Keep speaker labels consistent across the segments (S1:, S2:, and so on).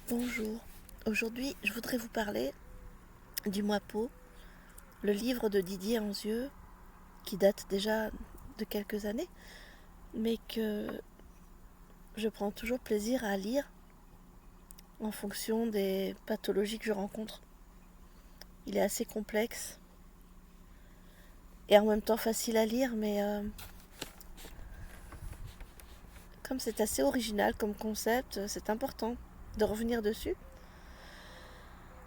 S1: Bonjour, aujourd'hui je voudrais vous parler du Moipeau, le livre de Didier Anzieux qui date déjà de quelques années, mais que je prends toujours plaisir à lire en fonction des pathologies que je rencontre. Il est assez complexe et en même temps facile à lire, mais comme c'est assez original comme concept, c'est important de revenir dessus.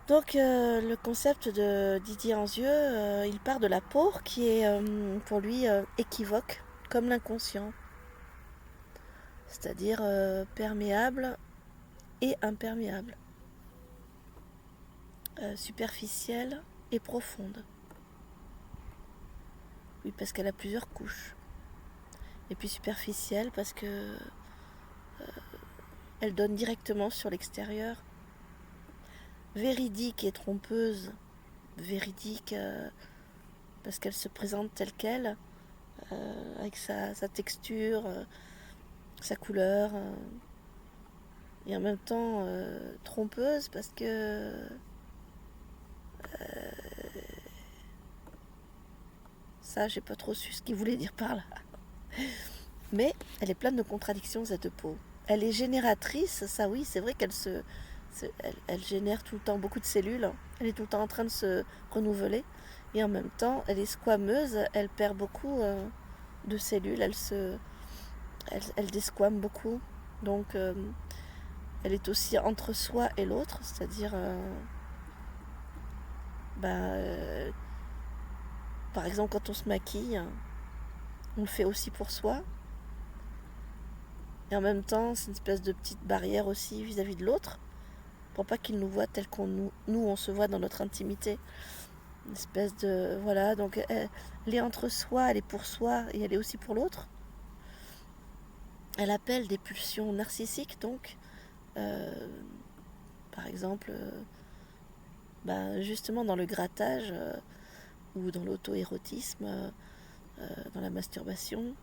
S1: Donc le concept de Didier Anzieux, il part de la peau qui est pour lui équivoque, comme l'inconscient, c'est-à-dire perméable et imperméable, superficielle et profonde. Oui, parce qu'elle a plusieurs couches. Et puis superficielle parce que elle donne directement sur l'extérieur. Véridique et trompeuse. Véridique parce qu'elle se présente telle qu'elle, avec sa texture, sa couleur, et en même temps trompeuse parce que ça, j'ai pas trop su ce qu'il voulait dire par là. Mais elle est pleine de contradictions, cette peau. Elle est génératrice, ça oui, c'est vrai elle génère tout le temps beaucoup de cellules. Elle est tout le temps en train de se renouveler. Et en même temps, elle est squameuse, elle perd beaucoup de cellules, elle desquame beaucoup. Donc, elle est aussi entre soi et l'autre, c'est-à-dire, bah, par exemple, quand on se maquille, on le fait aussi pour soi. Et en même temps, c'est une espèce de petite barrière aussi vis-à-vis de l'autre, pour pas qu'il nous voit tel qu'on nous on se voit dans notre intimité. Une espèce de voilà, donc elle est entre soi, elle est pour soi et elle est aussi pour l'autre. Elle appelle des pulsions narcissiques, donc euh, par exemple, justement dans le grattage ou dans l'auto-érotisme, dans la masturbation.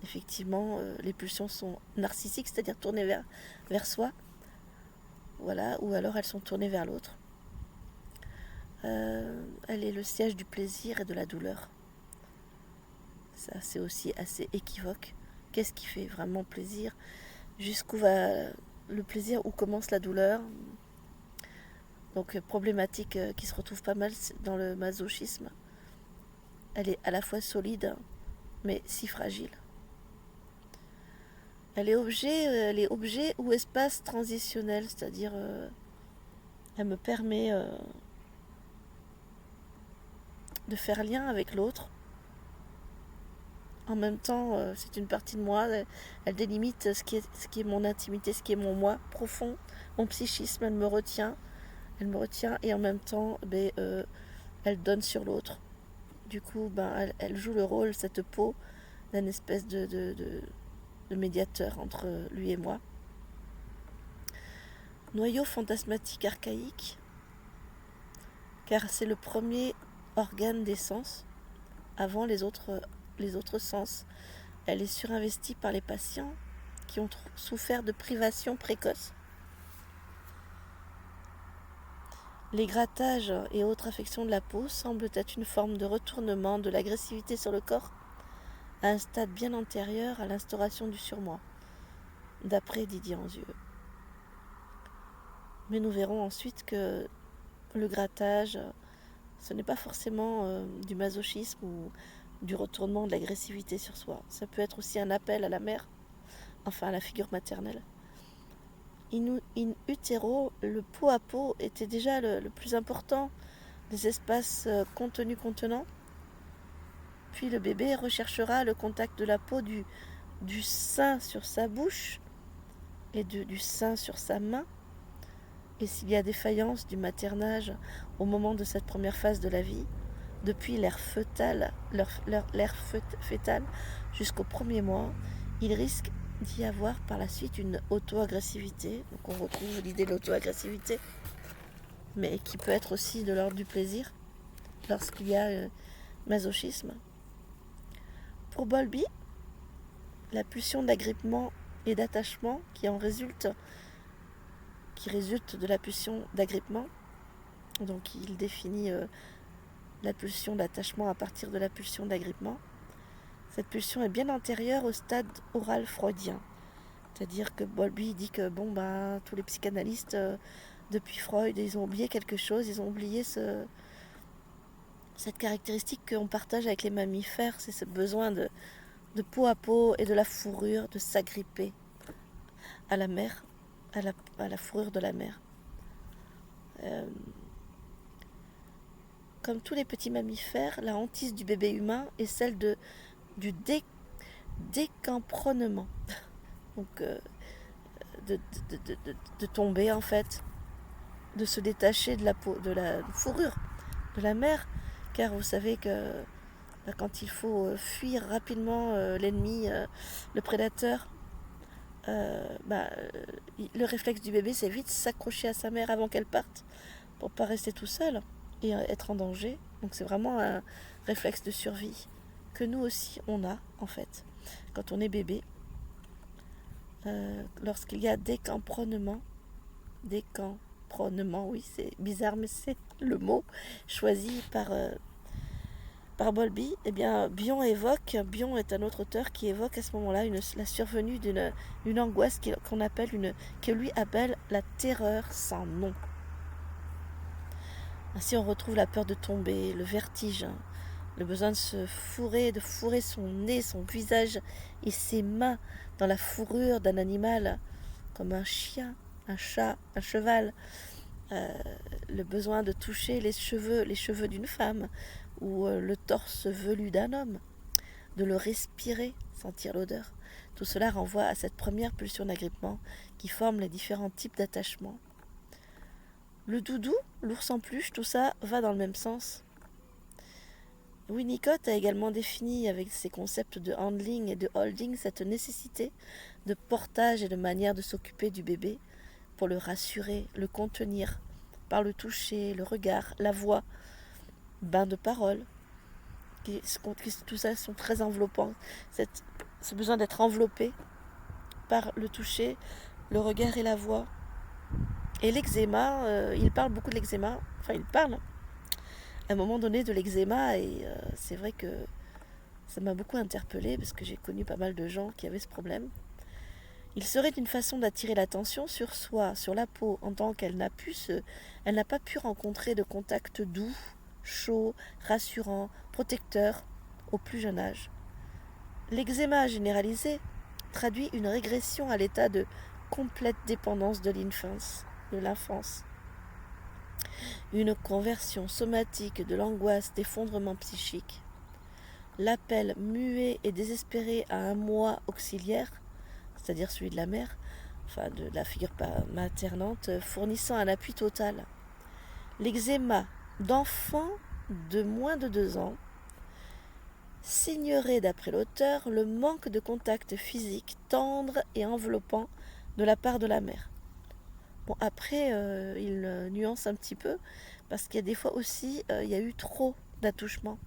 S1: Effectivement, les pulsions sont narcissiques, c'est-à-dire tournées vers soi, voilà, ou alors elles sont tournées vers l'autre. Elle est le siège du plaisir et de la douleur. Ça, c'est aussi assez équivoque. Qu'est-ce qui fait vraiment plaisir? Jusqu'où va le plaisir? Où commence la douleur? Donc, problématique qui se retrouve pas mal dans le masochisme. Elle est à la fois solide, mais si fragile. Elle est objet ou espace transitionnel, c'est-à-dire elle me permet de faire lien avec l'autre. En même temps, c'est une partie de moi. Elle délimite ce qui est mon intimité, ce qui est mon moi profond, mon psychisme. Elle me retient et en même temps, elle donne sur l'autre. Du coup, elle joue le rôle, cette peau, d'un espèce de médiateur entre lui et moi. Noyau fantasmatique archaïque, car c'est le premier organe des sens avant les autres sens. Elle est surinvestie par les patients qui ont souffert de privations précoces. Les grattages et autres affections de la peau semblent être une forme de retournement de l'agressivité sur le corps à un stade bien antérieur à l'instauration du surmoi, d'après Didier Anzieux. Mais nous verrons ensuite que le grattage, ce n'est pas forcément du masochisme ou du retournement de l'agressivité sur soi. Ça peut être aussi un appel à la mère, enfin à la figure maternelle. In utero, le pot à pot était déjà le plus important des espaces contenants. Puis le bébé recherchera le contact de la peau du sein sur sa bouche et du sein sur sa main. Et s'il y a défaillance du maternage au moment de cette première phase de la vie, depuis l'ère fœtale jusqu'au premier mois, il risque d'y avoir par la suite une auto-agressivité. Donc on retrouve l'idée de l'auto-agressivité, mais qui peut être aussi de l'ordre du plaisir lorsqu'il y a masochisme. Pour Bowlby, la pulsion d'agrippement et d'attachement qui qui résulte de la pulsion d'agrippement. Donc il définit la pulsion d'attachement à partir de la pulsion d'agrippement. Cette pulsion est bien antérieure au stade oral freudien. C'est-à-dire que Bowlby dit que tous les psychanalystes depuis Freud, ils ont oublié quelque chose, ils ont oublié cette caractéristique qu'on partage avec les mammifères, c'est ce besoin de peau à peau et de la fourrure, de s'agripper à la mère, à la fourrure de la mère. Comme tous les petits mammifères, la hantise du bébé humain est celle du décampronement. Donc de tomber en fait, de se détacher de la peau, de la fourrure de la mère, car vous savez que quand il faut fuir rapidement l'ennemi, le prédateur, le réflexe du bébé c'est vite s'accrocher à sa mère avant qu'elle parte pour pas rester tout seul et être en danger. Donc c'est vraiment un réflexe de survie que nous aussi on a en fait quand on est bébé. Lorsqu'il y a décampronement, oui c'est bizarre mais c'est le mot choisi par Bowlby, Bion est un autre auteur qui évoque à ce moment-là la survenue d'une angoisse que lui appelle la terreur sans nom. Ainsi on retrouve la peur de tomber, le vertige, le besoin de fourrer son nez, son visage et ses mains dans la fourrure d'un animal, comme un chien, un chat, un cheval, le besoin de toucher les cheveux d'une femme, ou le torse velu d'un homme, de le respirer, sentir l'odeur. Tout cela renvoie à cette première pulsion d'agrippement qui forme les différents types d'attachement. Le doudou, l'ours en peluche, tout ça va dans le même sens. Winnicott a également défini avec ses concepts de handling et de holding cette nécessité de portage et de manière de s'occuper du bébé pour le rassurer, le contenir par le toucher, le regard, la voix, bain de parole. Tout ça sont très enveloppants. Ce besoin d'être enveloppé par le toucher, le regard et la voix. Et l'eczéma, il parle beaucoup de l'eczéma. Enfin, il parle à un moment donné de l'eczéma et c'est vrai que ça m'a beaucoup interpellée parce que j'ai connu pas mal de gens qui avaient ce problème. Il serait une façon d'attirer l'attention sur soi, sur la peau, en tant qu'elle n'a pas pu rencontrer de contact doux, chaud, rassurant, protecteur au plus jeune âge. L'eczéma généralisé traduit une régression à l'état de complète dépendance de l'enfance. Une conversion somatique de l'angoisse d'effondrement psychique. L'appel muet et désespéré à un moi auxiliaire, c'est-à-dire celui de la mère, enfin de la figure maternante, fournissant un appui total. L'eczéma d'enfants de moins de 2 ans signerait, d'après l'auteur, le manque de contact physique tendre et enveloppant de la part de la mère. Bon, après, il nuance un petit peu, parce qu'il y a des fois aussi, il y a eu trop d'attouchements.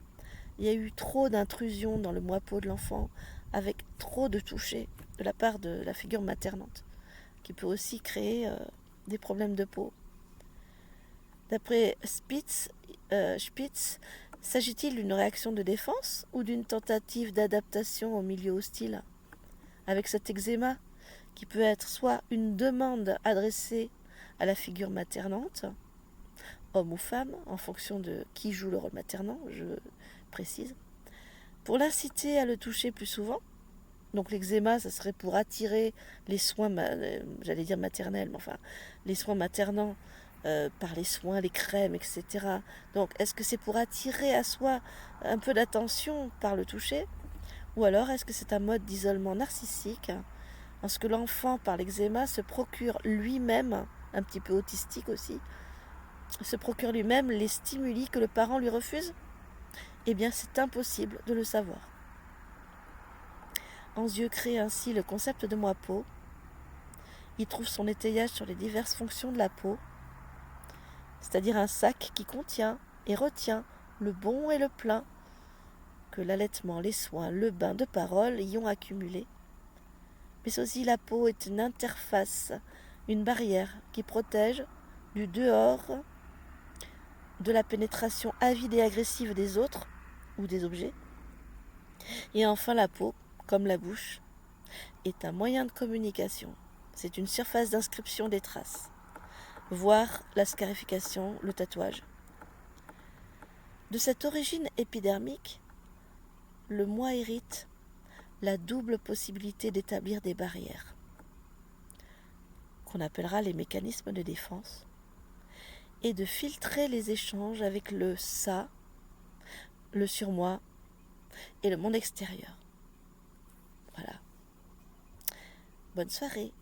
S1: Il y a eu trop d'intrusion dans le moi-peau de l'enfant, avec trop de toucher de la part de la figure maternante, qui peut aussi créer des problèmes de peau. D'après Spitz, s'agit-il d'une réaction de défense ou d'une tentative d'adaptation au milieu hostile? Avec cet eczéma, qui peut être soit une demande adressée à la figure maternante, homme ou femme, en fonction de qui joue le rôle maternant, je précise, pour l'inciter à le toucher plus souvent. Donc l'eczéma, ça serait pour attirer les soins, j'allais dire maternels, mais enfin, les soins maternants par les soins, les crèmes, etc. Donc est-ce que c'est pour attirer à soi un peu d'attention par le toucher? Ou alors est-ce que c'est un mode d'isolement narcissique, parce que l'enfant, par l'eczéma, se procure lui-même, un petit peu autistique aussi, se procure lui-même les stimuli que le parent lui refuse? Eh bien, c'est impossible de le savoir. Anzieux crée ainsi le concept de moi-peau. Il trouve son étayage sur les diverses fonctions de la peau, c'est-à-dire un sac qui contient et retient le bon et le plein, que l'allaitement, les soins, le bain de parole y ont accumulé. Mais aussi la peau est une interface une barrière qui protège du dehors de la pénétration avide et agressive des autres ou des objets. Et enfin la peau, comme la bouche, est un moyen de communication. C'est une surface d'inscription des traces, voire la scarification, le tatouage. De cette origine épidermique, le moi hérite la double possibilité d'établir des barrières, qu'on appellera les mécanismes de défense, et de filtrer les échanges avec le ça, le surmoi et le monde extérieur. Voilà. Bonne soirée.